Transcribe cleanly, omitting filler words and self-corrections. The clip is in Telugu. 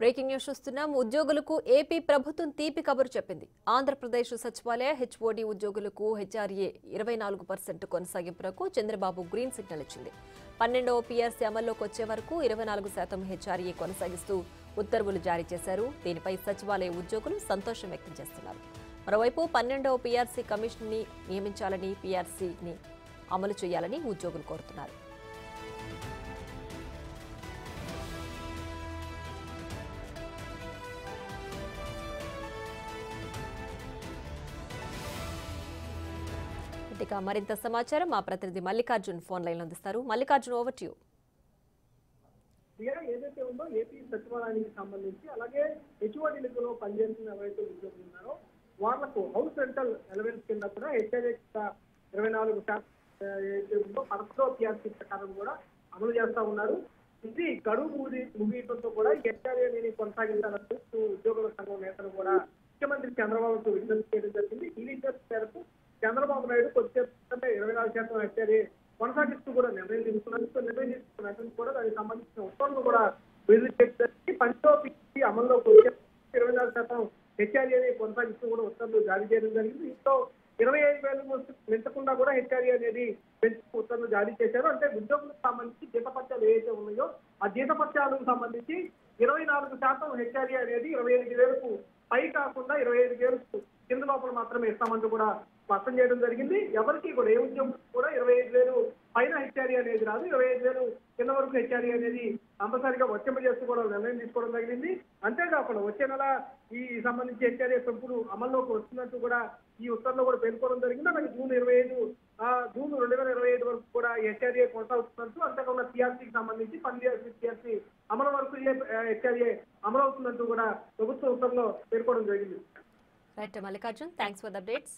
బ్రేకింగ్ న్యూస్ చూస్తున్నాం. ఉద్యోగులకు ఏపీ ప్రభుత్వం తీపి కబురు చెప్పింది. ఆంధ్రప్రదేశ్ సచివాలయ హెచ్ఓడి ఉద్యోగులకు హెచ్ఆర్ఏ 24% కొనసాగింపునకు చంద్రబాబు గ్రీన్ సిగ్నల్ ఇచ్చింది. 12వ పీఆర్సీ అమల్లోకి వచ్చే వరకు 24% హెచ్ఆర్ఏ కొనసాగిస్తూ ఉత్తర్వులు జారీ చేశారు. దీనిపై సచివాలయ ఉద్యోగులు సంతోషం వ్యక్తం చేస్తున్నారు. మరోవైపు 12వ పీఆర్సీ కమిషన్ ని నియమించాలని, పీఆర్సీని అమలు చేయాలని ఉద్యోగులు కోరుతున్నారు. ఇక మరింత సమాచారం మా ప్రతినిధి మల్లికార్జున్ ఫోన్ లైన్ అందిస్తారు. Mallikarjun, over to you. ఏదైతే ఉందో ఏపీ సచివాలయానికి సంబంధించి అలాగే హెచ్ఓడీలలో పనిచేస్తున్న ఎవరైతే ఉద్యోగులు ఉన్నారో వాళ్లకు హౌస్ రెంటల్ ఎలవెన్స్ కింద కూడా హెచ్ఆర్ఏ 24% ఏదైతే ఉందో 11వ పీఆర్సీ ప్రకారం కూడా అమలు చేస్తా ఉన్నారు. ఇది గడువు ముగియడంతో కూడా హెచ్ఆర్ఏ అనేది కొనసాగించాలంటూ ఉద్యోగుల సంఘం నేతలు కూడా ముఖ్యమంత్రి చంద్రబాబుకు విజ్ఞప్తి చేయడం జరిగింది. ఈ విజ్ఞప్తి మేరకు చంద్రబాబు నాయుడు కొద్ది 24% హెచ్ఆర్ఏ కొనసాగిస్తూ కూడా నిర్ణయం తీసుకున్నారు. నిర్ణయం తీసుకున్న వెంటనే కూడా దానికి సంబంధించిన ఉత్తర్వులు కూడా విడుదల చేసి 12వ పీఆర్సీ అమల్లోకి వచ్చే 24% హెచ్ఆర్ఏని కొనసాగిస్తూ కూడా ఉత్తర్వులు జారీ చేయడం జరిగింది. దీంతో 25,000 మించకుండా కూడా హెచ్ఆర్ఏ అనేది పెంచుతూ ఉత్తర్వులు జారీ చేశారు. అంటే ఉద్యోగులకు సంబంధించి జీతపత్యాలు ఏవైతే ఉన్నాయో ఆ జీతపత్యాలకు సంబంధించి 24% హెచ్ఆర్ఏ అనేది 25,000కు పై కాకుండా 25,000కు కింద లోపల మాత్రమే ఇస్తామంటూ కూడా స్పష్టం చేయడం జరిగింది. ఎవరికి కూడా ఏ ఉద్యోగం కూడా 25,000 పైన హెచ్ఆర్ఏ అనేది రాదు, 25,000 కింద వరకు హెచ్ఆర్ఏ అనేది కంపల్సరీగా వర్తింపజేస్తూ కూడా నిర్ణయం తీసుకోవడం జరిగింది. అంతేకాకుండా వచ్చే నెల ఈ సంబంధించి హెచ్ఆర్ఏ పెంపులు అమల్లోకి వస్తున్నట్టు కూడా ఈ ఉత్తర్వులో కూడా పేర్కొనడం జరిగింది. అలాగే జూన్ 2025 వరకు కూడా హెచ్ఆర్ఏ కొనసాగుతున్నట్టు, అంతేకాకుండా పీఆర్సీకి సంబంధించి 12 పీఆర్సీ అమలు వరకు హెచ్ఆర్ఏ అమలవుతున్నట్టు కూడా ప్రభుత్వ ఉత్తర్వులో పేర్కొనడం జరిగింది. Right Mallikarjun, thanks for the updates.